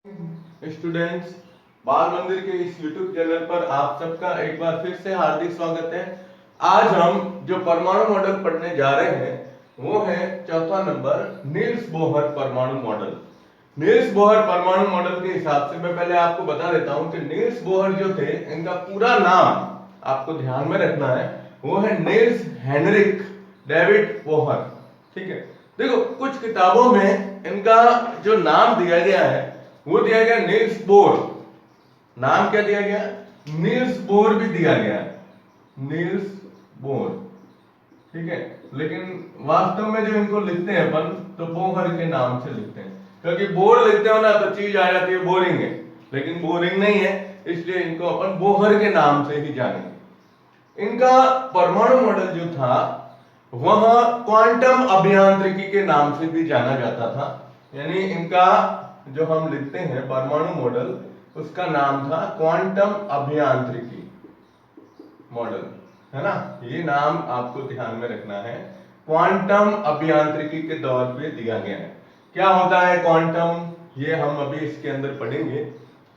Students, बाल मंदिर के इस YouTube चैनल पर आप सबका एक बार फिर से हार्दिक स्वागत है। आज हम जो परमाणु मॉडल पढ़ने जा रहे हैं वो है चौथा नंबर नील्स बोहर परमाणु मॉडल। नील्स बोहर परमाणु मॉडल के हिसाब से मैं पहले आपको बता देता हूं कि नील्स बोहर जो थे इनका पूरा नाम आपको ध्यान में रखना है, वो है नील्स हेनरिक डेविड बोहर। ठीक है, देखो कुछ किताबों में इनका जो नाम दिया गया है वो दिया गया नील्स बोर। नाम क्या दिया गया? नील्स बोर भी दिया गया, नील्स बोर। ठीक है, लेकिन वास्तव में जो इनको लिखते हैं अपन तो बोहर के नाम से लिखते हैं, क्योंकि बोर लिखते हो ना तो चीज आ जाती है बोरिंग है, लेकिन बोरिंग नहीं है, इसलिए इनको अपन बोहर के नाम से ही जानेंगे। इनका परमाणु मॉडल जो था वह क्वांटम अभियांत्रिकी के नाम से भी जाना जाता था। यानी इनका जो हम लिखते हैं परमाणु मॉडल, उसका नाम था क्वांटम अभियांत्रिकी मॉडल, है ना। ये नाम आपको ध्यान में रखना है, क्वांटम अभियांत्रिकी के दौर पे दिया गया है। क्या होता है क्वांटम, ये हम अभी इसके अंदर पढ़ेंगे।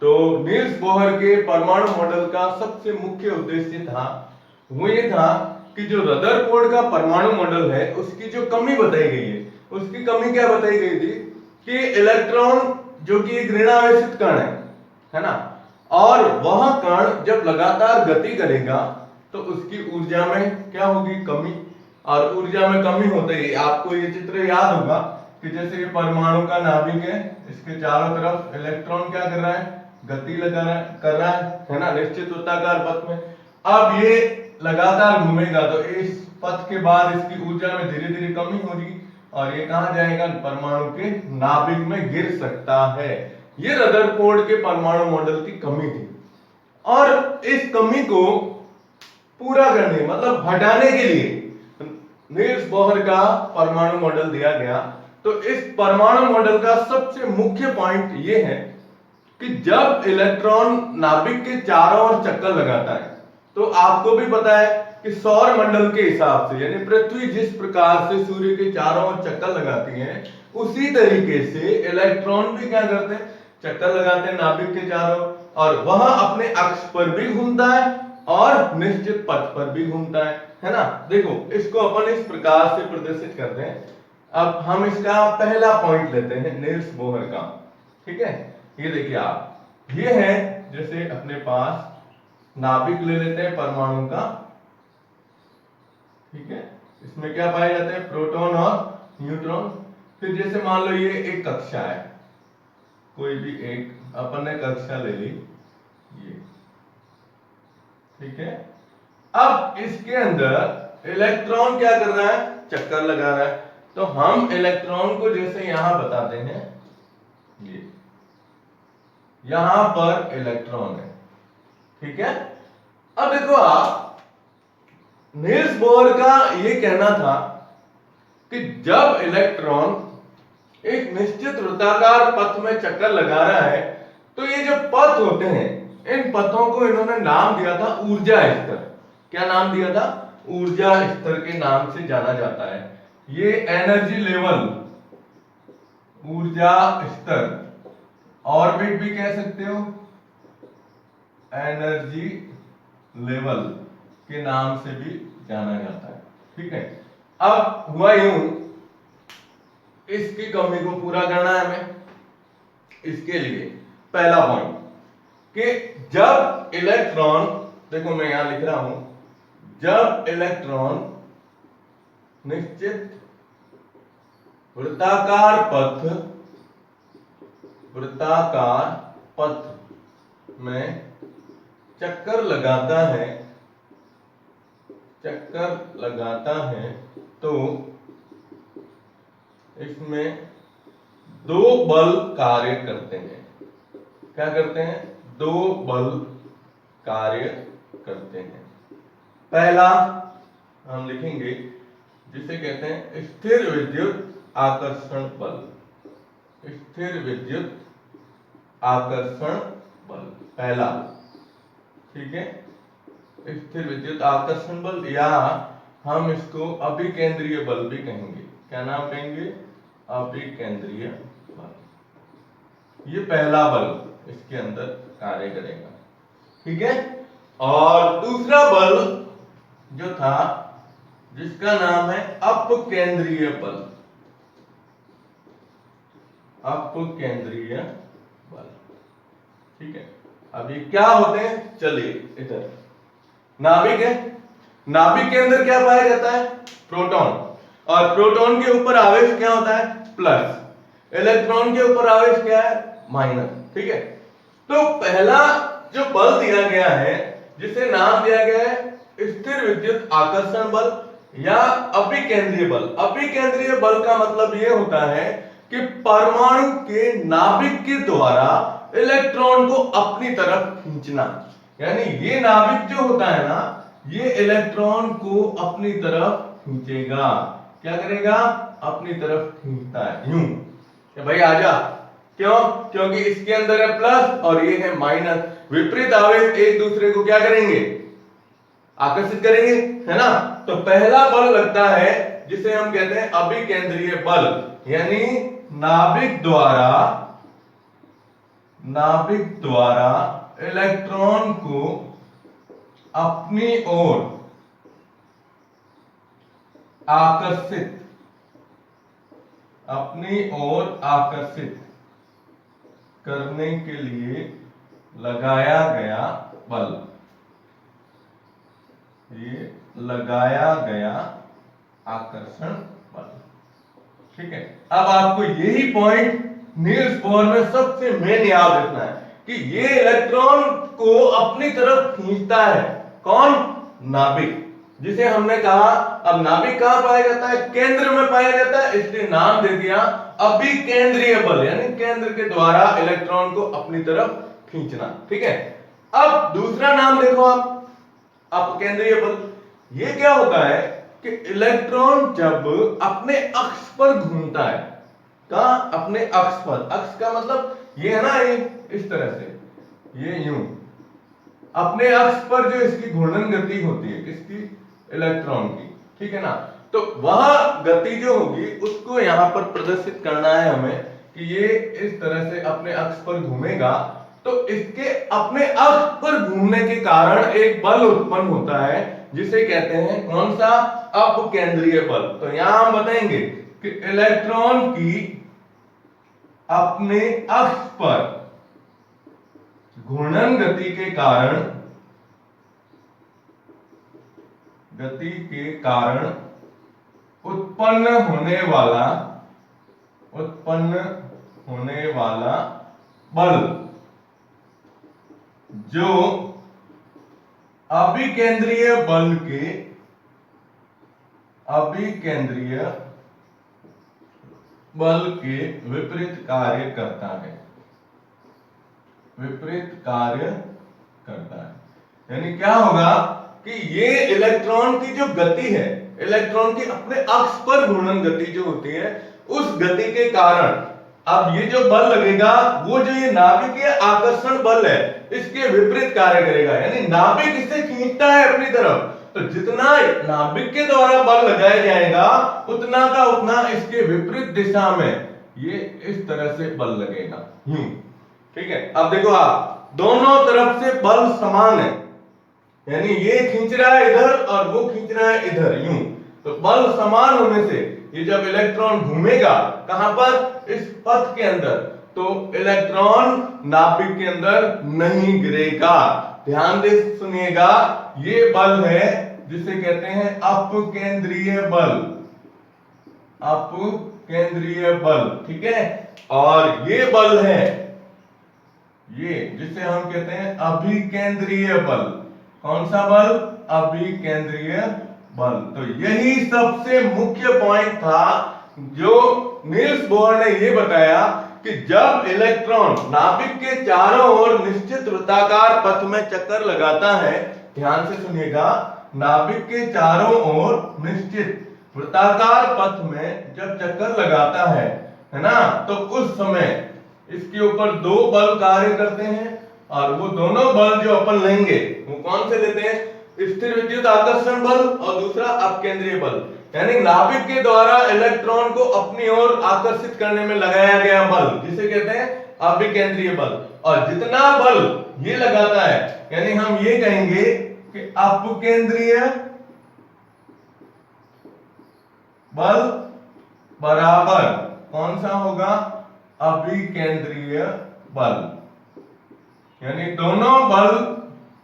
तो नील्स बोहर के परमाणु मॉडल का सबसे मुख्य उद्देश्य था वो ये था कि जो रदरफोर्ड का परमाणु मॉडल है उसकी जो कमी बताई गई है, उसकी कमी क्या बताई गई थी कि इलेक्ट्रॉन जो कि एक ऋणावेशित कण है ना, और वह कण जब लगातार गति करेगा तो उसकी ऊर्जा में क्या होगी? कमी। और ऊर्जा में कमी होते ही आपको ये चित्र याद होगा कि जैसे ये परमाणु का नाभिक है, इसके चारों तरफ इलेक्ट्रॉन क्या कर रहा है? गति लगा रहा है, कर रहा है ना, निश्चित वृत्ताकार पथ में। अब ये लगातार घूमेगा तो इस पथ के बाद इसकी ऊर्जा में धीरे धीरे कमी होगी और ये कहां जाएगा? परमाणु के नाभिक में गिर सकता है। ये रदरफोर्ड के परमाणु मॉडल की कमी थी, और इस कमी को पूरा करने मतलब हटाने के लिए नील्स बोहर का परमाणु मॉडल दिया गया। तो इस परमाणु मॉडल का सबसे मुख्य पॉइंट यह है कि जब इलेक्ट्रॉन नाभिक के चारों ओर चक्कर लगाता है, तो आपको भी पता है कि सौर मंडल के हिसाब से, यानी पृथ्वी जिस प्रकार से सूर्य के चारों ओर चक्कर लगाती है, उसी तरीके से इलेक्ट्रॉन भी क्या करते हैं? चक्कर लगाते हैं नाभिक के चारों, और वह अपने अक्ष पर भी घूमता है और निश्चित पथ पर भी घूमता है ना। देखो इसको अपन इस प्रकार से प्रदर्शित करते हैं। अब हम इसका पहला पॉइंट लेते हैं नील्स बोहर का। ठीक है, ये देखिए आप, ये है जैसे अपने पास नाभिक ले लेते हैं परमाणु का। ठीक है, इसमें क्या पाए जाते हैं? प्रोटॉन और न्यूट्रॉन। फिर जैसे मान लो ये एक कक्षा है, कोई भी एक अपन ने कक्षा ले ली, ये ठीक है। अब इसके अंदर इलेक्ट्रॉन क्या कर रहा है? चक्कर लगा रहा है। तो हम इलेक्ट्रॉन को जैसे यहां बताते हैं, ये यहां पर इलेक्ट्रॉन है। ठीक है, अब देखो आप, नील्स बोहर का यह कहना था कि जब इलेक्ट्रॉन एक निश्चित वृत्ताकार पथ में चक्कर लगा रहा है तो ये जो पथ होते हैं, इन पथों को इन्होंने नाम दिया था ऊर्जा स्तर। क्या नाम दिया था? ऊर्जा स्तर के नाम से जाना जाता है। ये एनर्जी लेवल, ऊर्जा स्तर, ऑर्बिट भी कह सकते हो, एनर्जी लेवल के नाम से भी जाना जाता है। ठीक है, अब हुआ यूं, इसकी कमी को पूरा करना है हमें। इसके लिए पहला पॉइंट कि जब इलेक्ट्रॉन, देखो मैं यहां लिख रहा हूं, जब इलेक्ट्रॉन निश्चित वृत्ताकार पथ में चक्कर लगाता है तो इसमें दो बल कार्य करते हैं। क्या करते हैं? दो बल कार्य करते हैं। पहला हम लिखेंगे जिसे कहते हैं स्थिर विद्युत आकर्षण बल। स्थिर विद्युत आकर्षण बल पहला। ठीक है, स्थिर विद्युत आकर्षण बल, या हम इसको अभिकेंद्रीय बल भी कहेंगे। क्या नाम कहेंगे? अभिकेंद्रीय बल। ये पहला बल इसके अंदर कार्य करेगा, ठीक है। और दूसरा बल जो था जिसका नाम है अपकेंद्रीय बल, अपकेंद्रीय बल, ठीक है। अब ये क्या होते हैं, चलिए इधर नाभिक है, नाभिक के अंदर क्या पाया जाता है, प्रोटॉन, और प्रोटॉन के ऊपर आवेश क्या होता है, प्लस, इलेक्ट्रॉन के ऊपर आवेश क्या है, माइनस, ठीक है। तो पहला जो बल दिया गया है जिसे नाम दिया गया है स्थिर विद्युत आकर्षण बल या अभिकेंद्रीय बल। अभिकेंद्रीय बल का मतलब यह होता है कि परमाणु के नाभिक के द्वारा इलेक्ट्रॉन को अपनी तरफ खींचना, यानी ये नाभिक जो होता है ना, ये इलेक्ट्रॉन को अपनी तरफ खींचेगा, क्या करेगा, अपनी तरफ खींचता है, यूं कि भाई आजा, क्यों, क्योंकि इसके अंदर है प्लस और ये है माइनस, विपरीत आवेश एक दूसरे को क्या करेंगे, आकर्षित करेंगे, है ना। तो पहला बल लगता है जिसे हम कहते हैं अभिकेंद्रीय बल, यानी नाभिक द्वारा इलेक्ट्रॉन को अपनी ओर आकर्षित करने के लिए लगाया गया बल, ये लगाया गया आकर्षण बल, ठीक है। अब आपको यही पॉइंट नील्स बोर में सबसे मेन याद रखना है कि ये इलेक्ट्रॉन को अपनी तरफ खींचता है, कौन, नाभिक, जिसे हमने कहा, अब नाभिक कहां पाया जाता है, केंद्र में पाया जाता है, इसलिए नाम दे दिया अभिकेंद्रीय बल, यानी केंद्र के द्वारा इलेक्ट्रॉन को अपनी तरफ खींचना, ठीक है। अब दूसरा नाम देखो आप, अपकेंद्रीय बल। ये क्या होता है कि इलेक्ट्रॉन जब अपने अक्ष पर घूमता है, कहां, अपने अक्ष पर, अक्ष का मतलब ये है ना, ये इस तरह से, ये यूं अपने अक्ष पर जो इसकी घूर्णन गति होती है इसकी इलेक्ट्रॉन की, ठीक है ना, तो वह गति जो होगी उसको यहां पर प्रदर्शित करना है हमें कि ये इस तरह से अपने अक्ष पर घूमेगा, तो इसके अपने अक्ष पर घूमने के कारण एक बल उत्पन्न होता है जिसे कहते हैं कौन सा, अपकेंद्रीय बल। तो यहां हम बताएंगे कि इलेक्ट्रॉन की अपने अक्ष पर घूर्णन गति के कारण उत्पन्न होने वाला बल जो अभिकेंद्रीय बल के विपरीत कार्य करता है, यानी क्या होगा कि ये इलेक्ट्रॉन की जो गति है, इलेक्ट्रॉन की अपने अक्ष पर घूर्णन गति जो होती है, उस गति के कारण अब ये जो बल लगेगा वो जो ये नाभिकीय आकर्षण बल है इसके विपरीत कार्य करेगा, यानी नाभिक इसे खींचता है अपनी तरफ, तो जितना नाभिक के द्वारा बल लगाया जाएगा उतना का उतना इसके विपरीत दिशा में ये इस तरह से बल लगेगा, यूं, ठीक है। अब देखो आप, दोनों तरफ से बल समान है, यानी ये खींच रहा है इधर और वो खींच रहा है इधर, यूं, तो बल समान होने से ये जब इलेक्ट्रॉन घूमेगा कहां पर, इस पथ के अंदर, तो इलेक्ट्रॉन नाभिक के अंदर नहीं गिरेगा। ध्यान से सुनिएगा, ये बल है जिसे कहते हैं अपकेंद्रीय बल, ठीक है। और ये बल है, ये जिसे हम कहते हैं अभिकेंद्रीय बल, कौन सा बल, अभिकेंद्रीय बल। तो यही सबसे मुख्य पॉइंट था जो नील्स बोर ने ये बताया कि जब इलेक्ट्रॉन नाभिक के चारों ओर निश्चित वृत्ताकार पथ में चक्कर लगाता है, ध्यान से सुनिएगा, नाभिक के चारों ओर निश्चित वृत्ताकार पथ में जब चक्कर लगाता है ना, तो उस समय इसके ऊपर दो बल कार्य करते हैं, और वो दोनों बल जो अपन लेंगे वो कौन से लेते हैं, स्थिर विद्युत आकर्षण बल और दूसरा अपकेंद्रीय बल, यानी नाभिक के द्वारा इलेक्ट्रॉन को अपनी ओर आकर्षित करने में लगाया गया बल जिसे कहते हैं अभिकेंद्रीय बल। और जितना बल ये लगाता है, यानी हम ये कहेंगे कि अपकेंद्रीय बल बराबर कौन सा होगा, अभिकेंद्रीय बल। यानी दोनों बल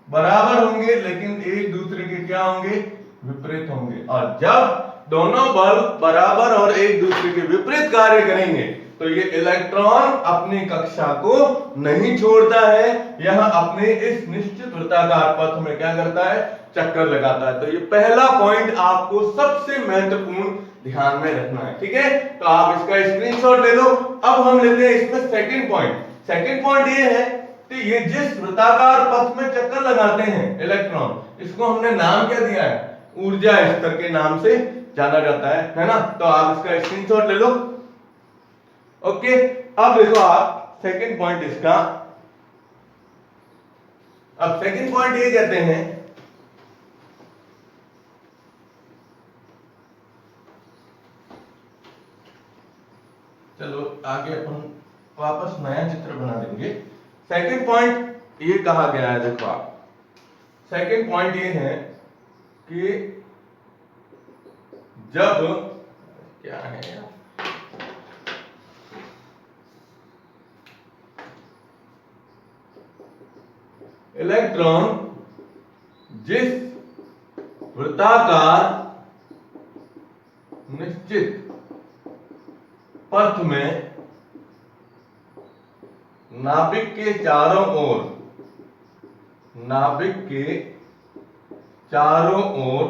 बराबर होंगे लेकिन एक दूसरे के क्या होंगे, विपरीत होंगे। और जब दोनों बल बराबर और एक दूसरे के विपरीत कार्य करेंगे तो ये इलेक्ट्रॉन अपनी कक्षा को नहीं छोड़ता है, यह अपने इस निश्चित वृत्ताकार पथ में क्या करता है, चक्कर लगाता है। तो ये पहला पॉइंट आपको सबसे महत्वपूर्ण ध्यान में रखना है, ठीक है। तो आप इसका स्क्रीनशॉट ले लो। अब हम लेते हैं इसमें सेकंड पॉइंट। सेकंड पॉइंट ये है कि ये जिस वृत्ताकार पथ में चक्कर लगाते हैं इलेक्ट्रॉन, इसको हमने नाम क्या दिया है, ऊर्जा स्तर के नाम से जाना जाता है ना। तो आप इसका स्क्रीनशॉट ले लो। ओके, अब देखो आप सेकंड पॉइंट इसका। अब सेकंड पॉइंट ये कहते हैं, चलो आगे अपन वापस नया चित्र बना देंगे। सेकंड पॉइंट ये कहा गया है, देखो आप, सेकंड पॉइंट ये है कि जब क्या है यार, इलेक्ट्रॉन जिस वृत्ताकार निश्चित पथ में नाभिक के चारों ओर, नाभिक के चारों ओर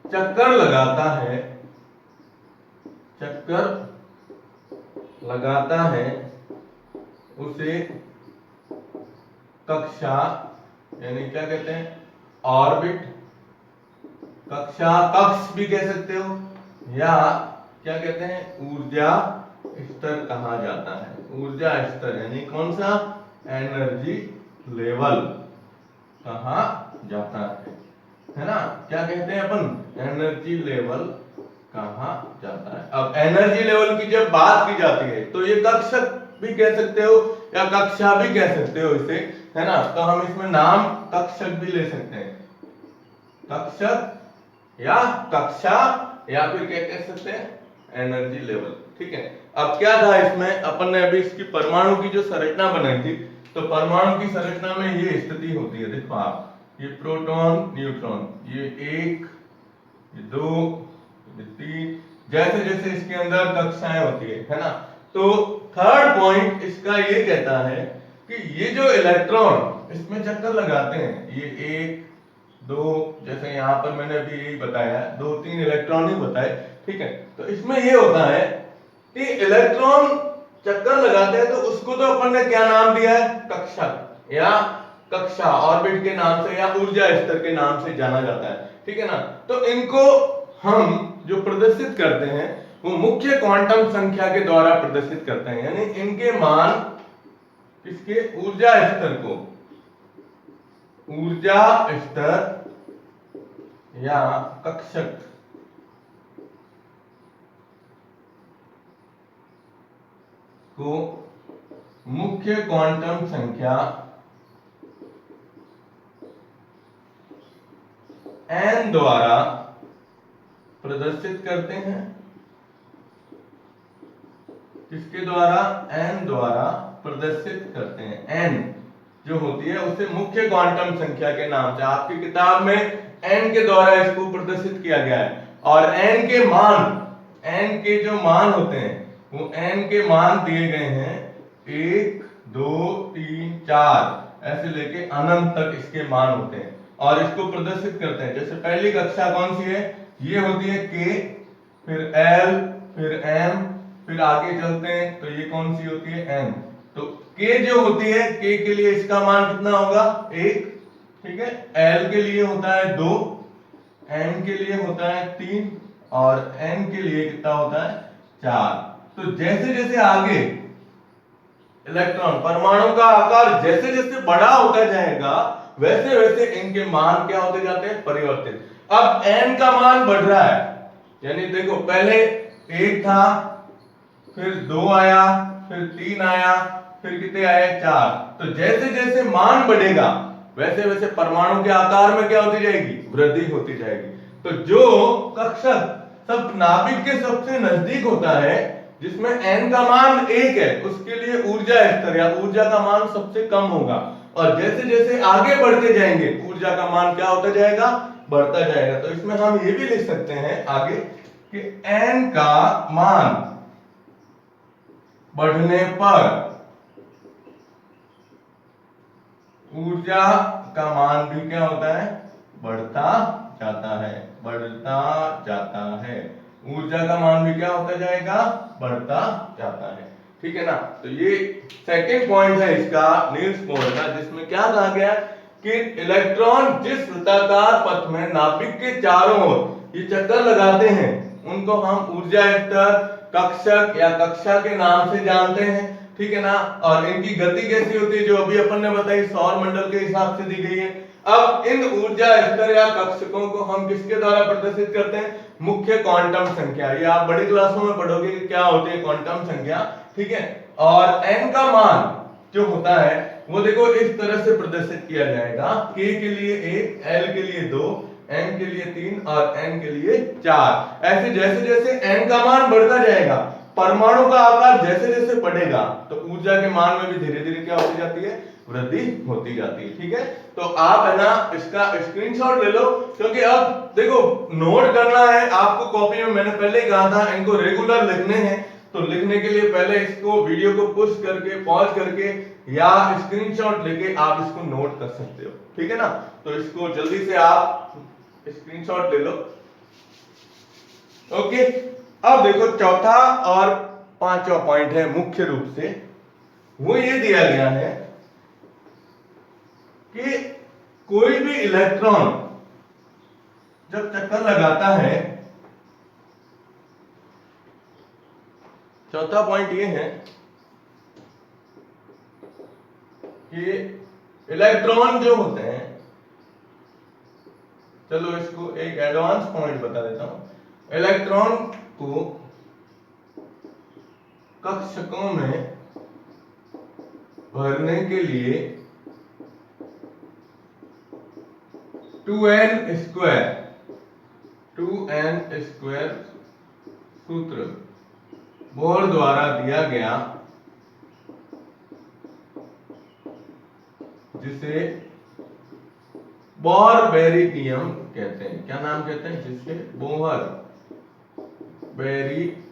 चक्कर लगाता है, चक्कर लगाता है, उसे कक्षा, यानी क्या कहते हैं, ऑर्बिट, कक्षा, कक्ष भी कह सकते हो, या क्या कहते हैं, ऊर्जा स्तर कहा जाता है। ऊर्जा स्तर यानी कौन सा, एनर्जी लेवल कहा जाता है ना। क्या कहते हैं अपन, एनर्जी लेवल कहा जाता है। अब एनर्जी लेवल की जब बात की जाती है तो ये कक्षक भी कह सकते हो या कक्षा भी कह सकते हो इसे, है ना। तो हम इसमें नाम कक्षक भी ले सकते हैं, कक्षक या कक्षा, या फिर क्या कह सकते हैं, एनर्जी लेवल, ठीक है। अब क्या था इसमें, अपन ने अभी इसकी परमाणु की जो संरचना बनाई थी, तो परमाणु की संरचना में ये स्थिति होती है, देखो आप, ये प्रोटॉन न्यूट्रॉन, ये एक, ये दो, ये तीन, जैसे जैसे इसके अंदर कक्षाएं होती है ना। तो थर्ड पॉइंट इसका ये कहता है कि ये जो इलेक्ट्रॉन इसमें चक्कर लगाते हैं, ये एक दो, जैसे यहाँ पर मैंने अभी यही बताया, दो तीन इलेक्ट्रॉन ही बताए, ठीक है। तो इसमें ये होता है कि इलेक्ट्रॉन चक्कर लगाते हैं तो उसको तो अपन ने क्या नाम दिया है, कक्षक या कक्षा, ऑर्बिट के नाम से या ऊर्जा स्तर के नाम से जाना जाता है, ठीक है ना। तो इनको हम जो प्रदर्शित करते हैं वो मुख्य क्वांटम संख्या के द्वारा प्रदर्शित करते हैं, यानी इनके मान, इसके ऊर्जा स्तर को, ऊर्जा स्तर या कक्षक को मुख्य क्वांटम संख्या n द्वारा प्रदर्शित करते हैं। किसके द्वारा, n द्वारा प्रदर्शित करते हैं। n जो होती है उसे मुख्य क्वांटम संख्या के नाम से, आपकी किताब में n के द्वारा इसको प्रदर्शित किया गया है। और n के मान, n के जो मान होते हैं वो n के मान दिए गए हैं 1 2 3 4 ऐसे लेके अनंत तक इसके मान होते हैं और इसको प्रदर्शित करते हैं। जैसे पहली कक्षा कौन सी है, ये होती है k, फिर l, फिर m, फिर आगे चलते हैं तो ये कौन सी होती है, m। तो k जो होती है, k के लिए इसका मान कितना होगा, 1, ठीक है। l के लिए होता है 2, m के लिए होता है 3 और n के लिए कितना होता है, 4। तो जैसे जैसे आगे इलेक्ट्रॉन, परमाणु का आकार जैसे जैसे बड़ा होता जाएगा वैसे वैसे इनके मान क्या होते जाते हैं, परिवर्तित। अब n का मान बढ़ रहा है, यानी देखो पहले 1 था, फिर 2 आया, फिर 3 आया, फिर कितने आए 4। तो जैसे जैसे मान बढ़ेगा वैसे वैसे परमाणु के आकार में क्या होती जाएगी, वृद्धि होती जाएगी। तो जो कक्षक सब नाभिक के सबसे नजदीक होता है, जिसमें n का मान 1 है, उसके लिए ऊर्जा स्तर या ऊर्जा का मान सबसे कम होगा। और जैसे जैसे आगे बढ़ते जाएंगे ऊर्जा का मान क्या होता जाएगा, बढ़ता जाएगा। तो इसमें हम ये भी लिख सकते हैं आगे कि n का मान बढ़ने पर ऊर्जा का मान भी क्या होता है, बढ़ता जाता है, बढ़ता जाता है। ऊर्जा का मान भी क्या होता जाएगा, बढ़ता जाता है। ठीक है ना। तो ये सेकंड पॉइंट है इसका नील्स बोहर का, जिसमें क्या कहा गया कि इलेक्ट्रॉन जिस वृत्ताकार पथ में नाभिक के चारों ओर ये चक्कर लगाते हैं उनको हम ऊर्जा स्तर, कक्षक या कक्षा के नाम से जानते हैं। ठीक है ना। और इनकी गति कैसी होती है, जो अभी अपन ने बताई सौर मंडल के हिसाब से दी गई है। अब इन ऊर्जा स्तर या कक्षकों को हम किसके द्वारा प्रदर्शित करते हैं, मुख्य क्वांटम संख्या। ये आप बड़ी क्लासों में पढ़ोगे कि क्या होती है क्वांटम संख्या। ठीक है। और n का मान जो होता है वो देखो इस तरह से प्रदर्शित किया जाएगा, k के लिए 1, l के लिए 2, m के लिए 3 और n के लिए 4। ऐसे जैसे जैसे n का मान बढ़ता जाएगा, परमाणु का आकार जैसे जैसे बढ़ेगा, तो ऊर्जा के मान में भी धीरे धीरे क्या होती जाती है, वृद्धि होती जाती है। ठीक है। तो आप है ना इसका स्क्रीनशॉट ले लो, क्योंकि अब देखो नोट करना है आपको कॉपी में। मैंने पहले ही कहा था इनको रेगुलर लिखने हैं, तो लिखने के लिए पहले इसको वीडियो को पुश करके पॉज करके या स्क्रीनशॉट लेके आप इसको नोट कर सकते हो। ठीक है ना। तो इसको जल्दी से आप स्क्रीनशॉट ले लो। ओके। अब देखो चौथा और पांचवा पॉइंट है मुख्य रूप से, वो ये दिया गया है कि कोई भी इलेक्ट्रॉन जब चक्कर लगाता है, चौथा पॉइंट ये है कि इलेक्ट्रॉन जो होते हैं, चलो इसको एक एडवांस पॉइंट बता देता हूं। इलेक्ट्रॉन को कक्षकों में भरने के लिए 2n स्क्वायर सूत्र बोहर द्वारा दिया गया, जिसे बोहर-बेरी नियम कहते हैं। क्या नाम कहते हैं, जिसे बोहर-बेरी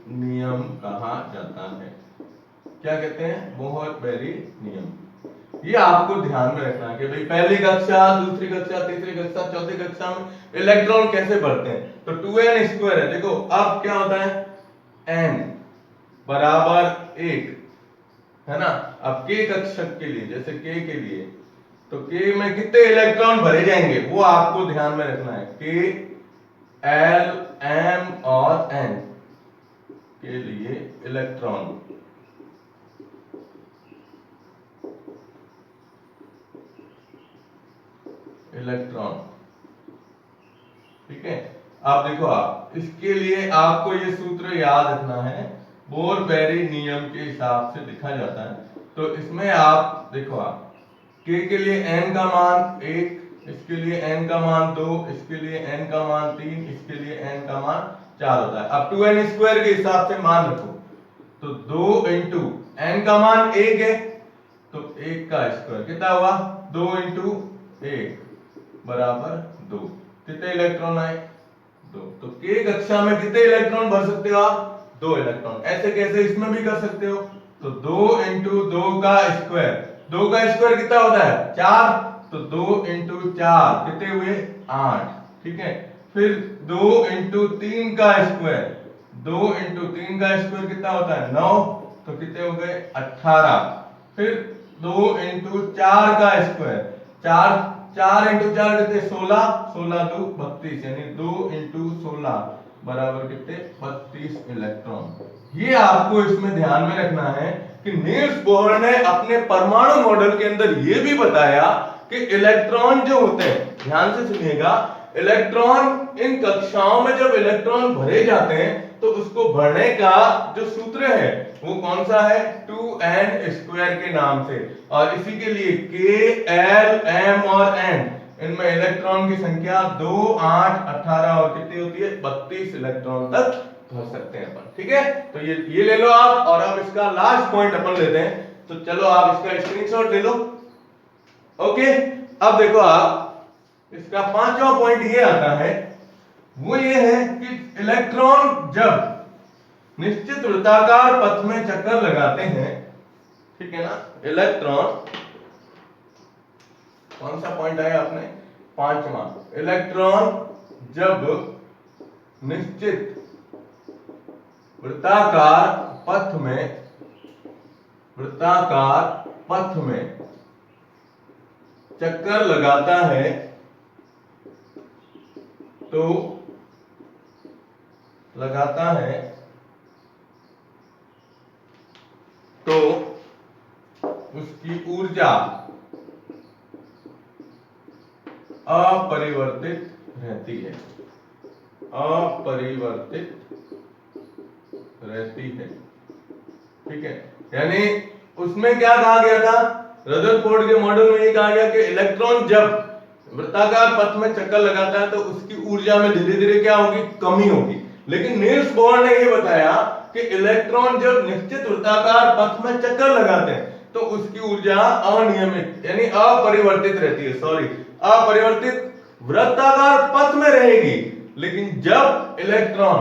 नियम कहा जाता है। क्या कहते हैं, बोहर-बेरी नियम। ये आपको ध्यान में रखना है कि भाई पहली कक्षा, दूसरी कक्षा, तीसरी कक्षा, चौथी कक्षा में इलेक्ट्रॉन कैसे बढ़ते हैं। तो 2n स्क्वायर है, देखो अब क्या होता है, n बराबर 1 है ना। अब k कक्षक के लिए, जैसे k के लिए, तो k में कितने इलेक्ट्रॉन भरे जाएंगे वो आपको ध्यान में रखना है। k, l, m और n के लिए इलेक्ट्रॉन ठीक है। आप देखो, आप इसके लिए आपको ये सूत्र याद रखना है, बोहर-बेरी नियम के हिसाब से लिखा जाता है। तो इसमें आप देखो, आप k के लिए n का मान 1, इसके लिए n का मान 2, इसके लिए n का मान 3, इसके लिए n का मान 4 होता है। अब 2n स्क्वायर के हिसाब से मान रखो, तो 2 इंटू n का मान 1 है, तो 1 का स्क्वायर कितना हुआ, 2 इंटू 1 बराबर 2। कितने इलेक्ट्रॉन आए, 2। तो k कक्षा में कितने इलेक्ट्रॉन भर सकते हो आप, 2 इलेक्ट्रॉन। ऐसे कैसे इसमें भी कर सकते हो, तो 2 इंटू 2 का स्क्वायर, 2 का स्क्वायर कितना होता है, 4, तो 2 इंटू 4 कितने हुए, 8। ठीक है। फिर 2 इंटू 3 का स्क्वायर, 2 इंटू 3 का स्क्वायर कितना होता है, 9, तो कितने हो गए, 18। फिर 2 इंटू 4 का स्क्वायर, 4 इंटू 4 कितने, 16, 16 2 32, यानी 2 इंटू 16 बराबर कितने, 32 इलेक्ट्रॉन। ये आपको इसमें ध्यान में रखना है कि नील्स बोहर ने अपने परमाणु मॉडल के अंदर ये भी बताया कि इलेक्ट्रॉन जो होते हैं, ध्यान से सुनिएगा, इलेक्ट्रॉन इन कक्षाओं में जब इलेक्ट्रॉन भरे जाते हैं तो उसको भरने का जो सूत्र है वो कौन सा है, 2n² के नाम से। और इसी के लिए k, l, m और n, इनमें इलेक्ट्रॉन की संख्या 2, 8, 18 और कितनी होती है, 32 इलेक्ट्रॉन तक भर सकते हैं अपन। ठीक है, तो ये ले लो आप। और अब इसका लास्ट पॉइंट अपन लेते हैं, तो चलो आप इसका स्क्रीनशॉट ले लो। ओके, अब देखो आप, इसका पांचवा पॉइंट ये आता है, वो ये है कि इलेक्ट्रॉन जब निश्चित वृत्ताकार पथ में चक्कर लगाते हैं, ठीक है ना, इलेक्ट्रॉन, कौन सा पॉइंट आया आपने, पांचवा, इलेक्ट्रॉन जब निश्चित वृत्ताकार पथ में चक्कर लगाता है तो उसकी ऊर्जा अपरिवर्तित रहती है, ठीक है। यानी उसमें क्या कहा गया था, रदरफोर्ड के मॉडल में ये कहा गया कि इलेक्ट्रॉन जब वृत्ताकार पथ में चक्कर लगाता है तो उसकी ऊर्जा में धीरे धीरे क्या होगी, कमी होगी। लेकिन नील्स बोर ने ये बताया कि इलेक्ट्रॉन जब निश्चित वृत्ताकार पथ में चक्कर लगाते हैं तो उसकी ऊर्जा अनियमित यानी अपरिवर्तित रहती है, अपरिवर्तित वृत्ताकार पथ में रहेगी। लेकिन जब इलेक्ट्रॉन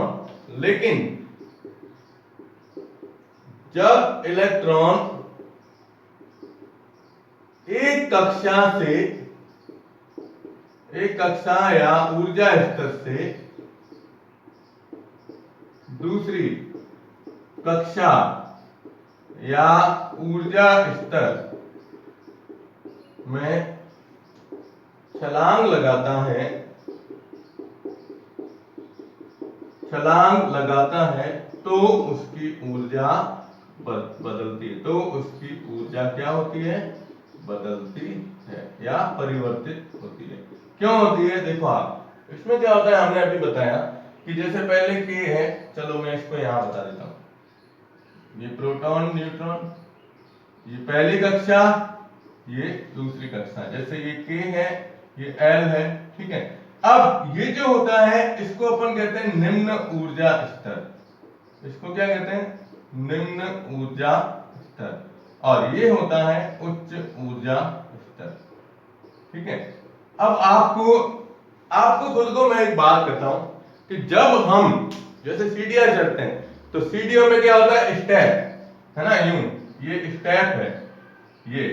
एक कक्षा या ऊर्जा स्तर से दूसरी कक्षा या ऊर्जा स्तर में छलांग लगाता है तो उसकी ऊर्जा बदलती है, तो उसकी ऊर्जा क्या होती है, बदलती है या परिवर्तित होती है। क्यों होती है, देखो आप, इसमें क्या होता है, हमने अभी बताया कि जैसे पहले K है, चलो मैं इसको यहां बता देता हूं, ये प्रोटॉन न्यूट्रॉन, ये पहली कक्षा, ये दूसरी कक्षा, जैसे ये K है, ये L है, ठीक है। अब ये जो होता है इसको अपन कहते हैं निम्न ऊर्जा स्तर, इसको क्या कहते हैं, निम्न ऊर्जा स्तर, और ये होता है उच्च ऊर्जा स्तर, ठीक है। अब आपको खुद को मैं एक बात कहता हूं कि जब हम जैसे सीढ़ियां चढ़ते हैं तो सीढ़ियों में क्या होता है, स्टेप है ना, यूं, ये स्टेप है, ये,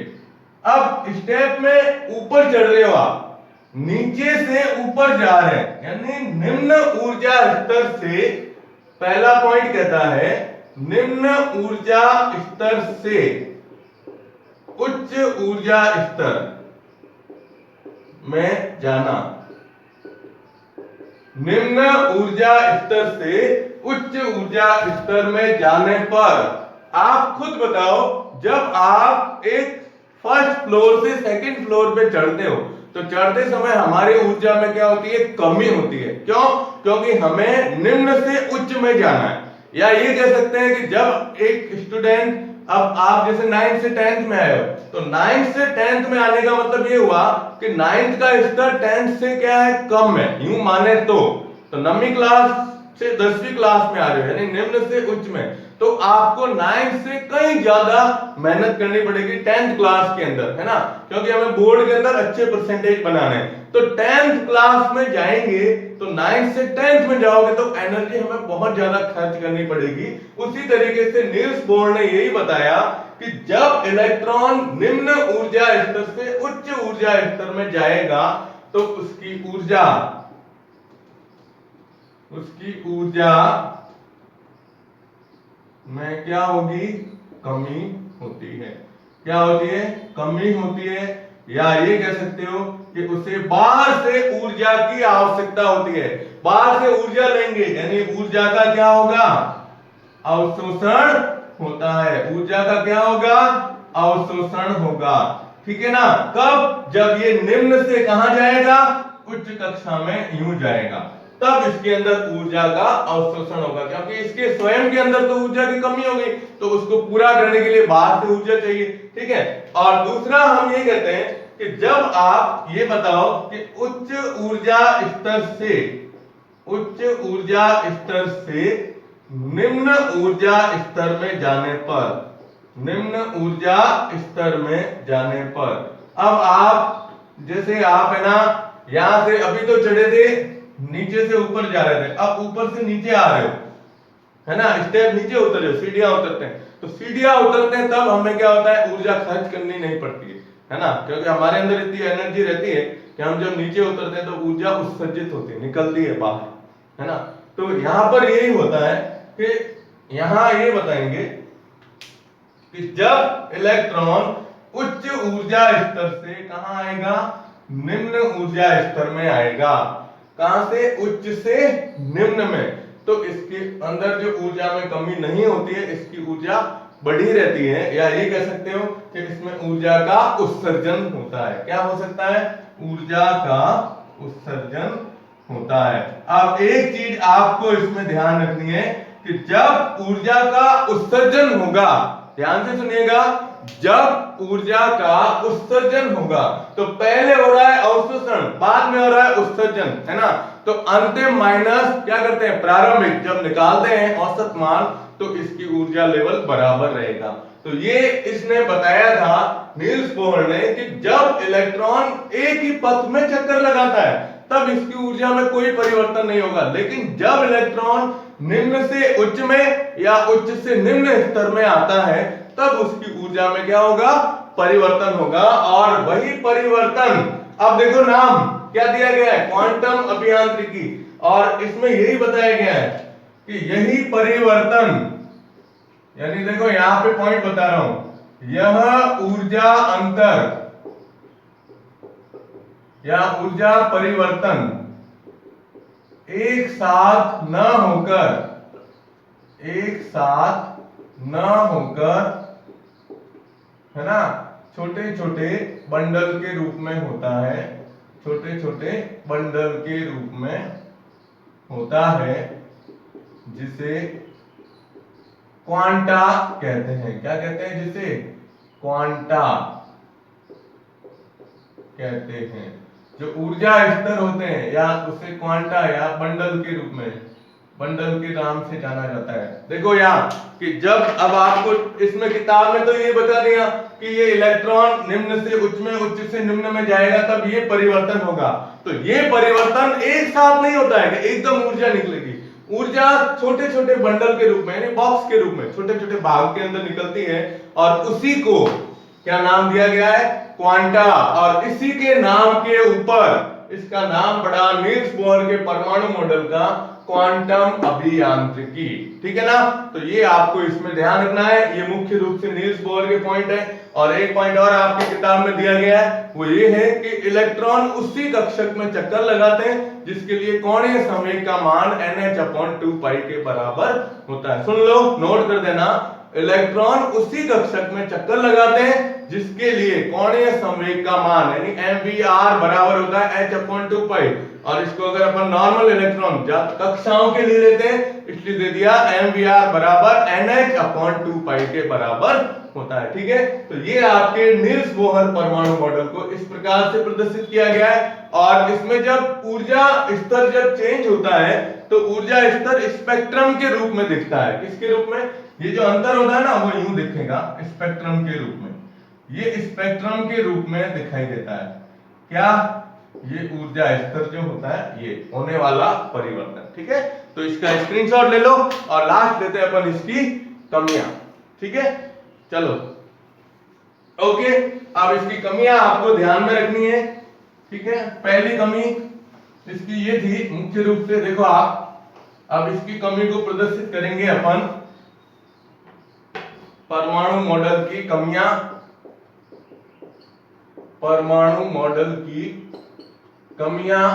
अब स्टेप में ऊपर चढ़ रहे हो आप, नीचे से ऊपर जा रहे हैं, यानी निम्न ऊर्जा स्तर से, पहला पॉइंट कहता है निम्न ऊर्जा स्तर से उच्च ऊर्जा स्तर में जाना, निम्न ऊर्जा स्तर से उच्च ऊर्जा स्तर में जाने पर आप खुद बताओ, जब आप एक फर्स्ट फ्लोर से सेकंड फ्लोर पे चढ़ते हो तो चढ़ते समय हमारी ऊर्जा में क्या होती है, कमी होती है। क्यों? क्योंकि हमें निम्न से उच्च में जाना है। या ये कह सकते हैं कि जब एक स्टूडेंट, अब आप जैसे 9th से 10th में आए हो, तो 9th से 10th में आने का मतलब ये हुआ कि 9th का स्तर 10th से क्या है, कम है, यूं माने तो 9वीं क्लास से 10वीं क्लास में आ रहे हो, यानी निम्न से उच्च में, तो आपको 9th से कहीं ज्यादा मेहनत करनी पड़ेगी 10th क्लास के अंदर, है ना, क्योंकि हमें बोर्ड के अंदर अच्छे परसेंटेज बनाने हैं। तो 10th क्लास में जाएंगे तो 9th से 10th में जाओगे तो एनर्जी हमें बहुत ज्यादा खर्च करनी पड़ेगी। उसी तरीके से नील्स बोर ने यही बताया कि जब इलेक्ट्रॉन निम्न ऊर्जा स्तर से उच्च ऊर्जा स्तर में जाएगा तो उसकी ऊर्जा में क्या होगी, कमी होती है। क्या होती है, कमी होती है। या ये कह सकते हो कि उसे बाहर से ऊर्जा की आवश्यकता होती है, बाहर से ऊर्जा लेंगे, यानी ऊर्जा का क्या होगा, अवशोषण होता है। ऊर्जा का क्या होगा, अवशोषण होगा, ठीक है ना। कब? जब ये निम्न से कहां जाएगा, उच्च कक्षा में यूं जाएगा। तब इसके अंदर ऊर्जा का अवशोषण होगा, क्योंकि इसके स्वयं के अंदर तो ऊर्जा की कमी हो गई, तो उसको पूरा करने के लिए बाहर से ऊर्जा चाहिए। ठीक है, और दूसरा हम ये कहते हैं कि जब आप ये बताओ कि उच्च ऊर्जा स्तर से निम्न ऊर्जा स्तर में जाने पर, अब आप जैसे आप है ना यहां से अभी तो चढ़े थे, नीचे से ऊपर जा रहे थे, अब ऊपर से नीचे आ रहे हो, है ना, स्टेप नीचे उतर रहे हो, सीढ़ियां उतरते हैं, तो सीढ़ियां उतरते हैं तब हमें क्या होता है, ऊर्जा खर्च करनी नहीं पड़ती है ना, क्योंकि हमारे अंदर इतनी एनर्जी रहती है कि हम जब नीचे उतरते हैं तो ऊर्जा उत्सर्जित होती है, निकलती है बाहर, है ना। तो यहां पर यही होता है कि यहां ये बताएंगे कि जब इलेक्ट्रॉन उच्च ऊर्जा स्तर से कहां आएगा, निम्न ऊर्जा स्तर में आएगा। कहां से, उच्च से निम्न में, तो इसके अंदर जो ऊर्जा में कमी नहीं होती है, इसकी ऊर्जा बढ़ी रहती है, या ये कह सकते हो कि इसमें ऊर्जा का उत्सर्जन होता है। क्या हो सकता है, ऊर्जा का उत्सर्जन होता है। अब एक चीज आपको इसमें ध्यान रखनी है कि जब ऊर्जा का उत्सर्जन होगा, ध्यान से सुनिएगा, जब ऊर्जा का उत्सर्जन होगा तो पहले हो रहा है अवशोषण, बाद में हो रहा है उत्सर्जन, है ना। तो अंतिम माइनस क्या करते हैं, प्रारंभिक, जब निकालते हैं औसत मान, तो इसकी ऊर्जा लेवल बराबर रहेगा। तो ये इसने बताया था नील्स बोहर ने कि जब इलेक्ट्रॉन एक ही पथ में चक्कर लगाता है तब इसकी ऊर्जा में कोई परिवर्तन नहीं होगा, लेकिन जब इलेक्ट्रॉन निम्न से उच्च में या उच्च से निम्न स्तर में आता है तब उसकी ऊर्जा में क्या होगा, परिवर्तन होगा। और वही परिवर्तन, अब देखो नाम क्या दिया गया है, क्वांटम अभियांत्रिकी, और इसमें यही बताया गया है कि यही परिवर्तन, यानी देखो यहां पे पॉइंट बता रहा हूं, यह ऊर्जा अंतर या ऊर्जा परिवर्तन एक साथ न होकर, है ना, छोटे छोटे बंडल के रूप में होता है, छोटे छोटे बंडल के रूप में होता है, जिसे क्वांटा कहते हैं। क्या कहते हैं, जिसे क्वांटा कहते हैं। जो ऊर्जा स्तर होते हैं या उसे क्वांटा या बंडल के रूप में, बंडल के नाम से जाना जाता है। देखो यहाँ कि जब, अब आपको इसमें किताब में तो ये बता दिया कि ये इलेक्ट्रॉन निम्न से उच्च में, उच्च से निम्न में जाएगा तब ये परिवर्तन होगा। तो ये परिवर्तन एक साथ नहीं होता है कि एकदम ऊर्जा निकलेगी, ऊर्जा छोटे छोटे बंडल के रूप में, यानी बॉक्स के रूप में, छोटे छोटे भाग के अंदर निकलती है, और उसी को क्या नाम दिया गया है, क्वांटा। और इसी के नाम के ऊपर इसका नाम पड़ा नील्स बोहर के परमाणु मॉडल का क्वांटम अभियांत्रिकी। ठीक है ना, तो ये आपको इसमें ध्यान रखना है, ये मुख्य रूप से नील्स बोहर के पॉइंट है। और एक पॉइंट और आपकी किताब में दिया गया है, वो ये है कि इलेक्ट्रॉन उसी कक्षक में चक्कर लगाते हैं जिसके लिए कोणीय संवेग का मान NH/2π के बराबर होता है। सुन लो, नोट कर देना, इलेक्ट्रॉन उसी कक्षक में चक्कर लगाते हैं जिसके लिए कोणीय संवेग का मान यानी mvr बराबर होता है h/2π। और इसको अगर अपन नॉर्मल इलेक्ट्रॉन कक्षाओं के लिए लेते हैं इसलिए दे दिया mvr बराबर NH/2π के बराबर होता है। ठीक है, तो ये आपके नील्स बोहर परमाणु मॉडल को इस प्रकार से प्रदर्शित किया गया है। और इसमें जब ऊर्जा स्तर जब चेंज होता है तो ऊर्जा स्तर स्पेक्ट्रम के रूप में दिखता है। किसके रूप में, ये जो अंतर होता है ना वो यूं दिखेगा स्पेक्ट्रम के रूप में, ये स्पेक्ट्रम के रूप में दिखाई देता है। क्या, ये ऊर्जा स्तर जो होता है ये होने वाला परिवर्तन। ठीक है, तो इसका स्क्रीनशॉट ले लो और लास्ट देते हैं अपन इसकी कमियां। ठीक है, चलो ओके, अब इसकी कमियां आपको ध्यान में रखनी है। ठीक है, पहली कमी इसकी ये थी मुख्य रूप से, देखो आप अब इसकी कमी को प्रदर्शित करेंगे अपन, परमाणु मॉडल की कमियां, परमाणु मॉडल की कमियां।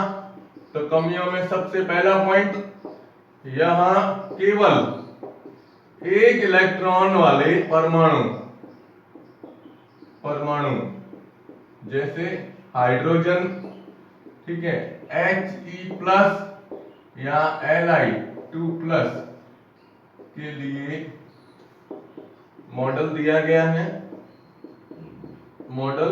तो कमियों में सबसे पहला पॉइंट, यहां केवल एक इलेक्ट्रॉन वाले परमाणु जैसे हाइड्रोजन, ठीक है, He+ या Li2+ के लिए मॉडल दिया गया है, मॉडल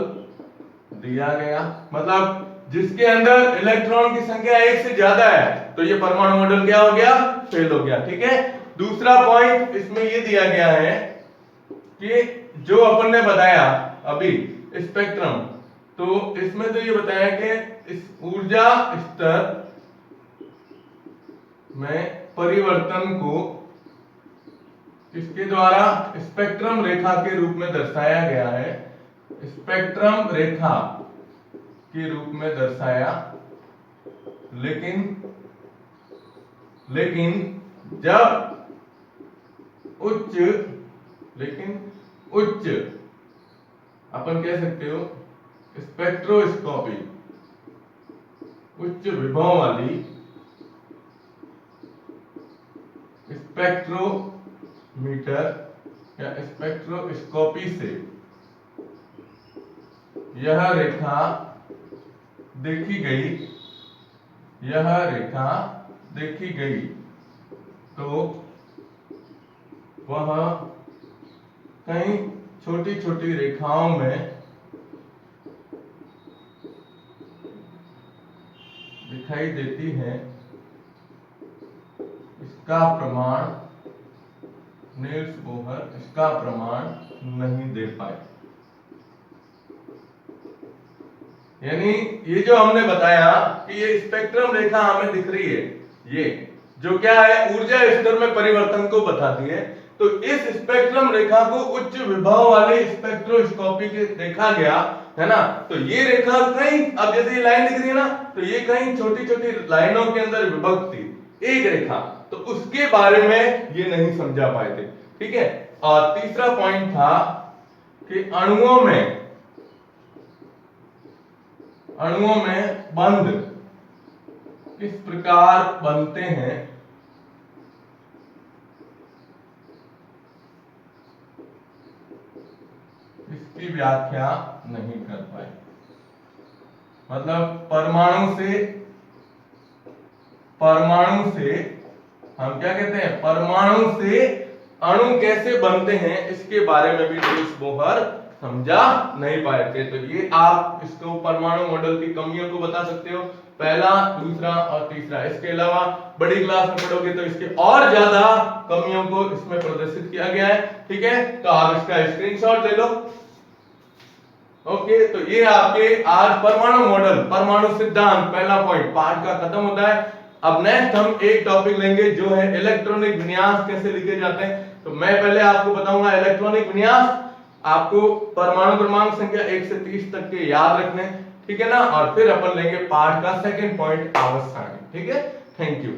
दिया गया मतलब जिसके अंदर इलेक्ट्रॉन की संख्या एक से ज्यादा है तो ये परमाणु मॉडल क्या हो गया, फेल हो गया। ठीक है, दूसरा पॉइंट इसमें ये दिया गया है कि जो अपन ने बताया अभी स्पेक्ट्रम, तो इसमें तो ये बताया कि इस ऊर्जा स्तर में परिवर्तन को इसके द्वारा स्पेक्ट्रम रेखा के रूप में दर्शाया गया है, स्पेक्ट्रम रेखा के रूप में दर्शाया, लेकिन जब उच्च अपन कह सकते हो स्पेक्ट्रोस्कोपी, उच्च विभव वाली स्पेक्ट्रोमीटर या स्पेक्ट्रोस्कोपी से यह रेखा देखी गई तो वह कई छोटी छोटी रेखाओं में दिखाई देती है। इसका प्रमाण नील्स बोहर इसका प्रमाण नहीं दे पाए। यानी ये जो हमने बताया कि ये स्पेक्ट्रम रेखा हमें दिख रही है, ये जो क्या है ऊर्जा स्तर में परिवर्तन को बताती है, तो इस स्पेक्ट्रम रेखा को उच्च विभव वाली स्पेक्ट्रोस्कोपी के देखा गया है ना, तो ये रेखा कई, अब जैसे ये लाइन दिख रही है ना, तो ये कई छोटी छोटी लाइनों के अंदर विभक्त थी एक रेखा, तो उसके बारे में ये नहीं समझा पाए थे। ठीक है, और तीसरा पॉइंट था कि अणुओं में बंध किस प्रकार बनते हैं, इसकी व्याख्या नहीं कर पाए। मतलब परमाणु से हम क्या कहते हैं, परमाणु से अणु कैसे बनते हैं इसके बारे में भी नील्स बोहर समझा नहीं पाए थे। तो ये आप इसको परमाणु मॉडल की कमियों को बता सकते हो, पहला, दूसरा और तीसरा। इसके अलावा बड़ी क्लास में पढ़ोगे तो इसके और ज्यादा कमियों को इसमें प्रदर्शित किया गया है। ठीक है, तो आप इसका स्क्रीनशॉट ले लो। ओके, तो ये आपके आज परमाणु मॉडल, परमाणु सिद्धांत पहला पॉइंट पार्ट का खत्म होता है। अब नेक्स्ट हम एक टॉपिक लेंगे जो है इलेक्ट्रॉनिक विन्यास कैसे लिखे जाते हैं। तो मैं पहले आपको बताऊंगा इलेक्ट्रॉनिक विन्यास, आपको परमाणु क्रमांक संख्या 1 से 30 तक के याद रखने, ठीक है ना, और फिर अपन लेंगे पार्ट का सेकंड पॉइंट आवर्त सारणी। ठीक है, थैंक यू।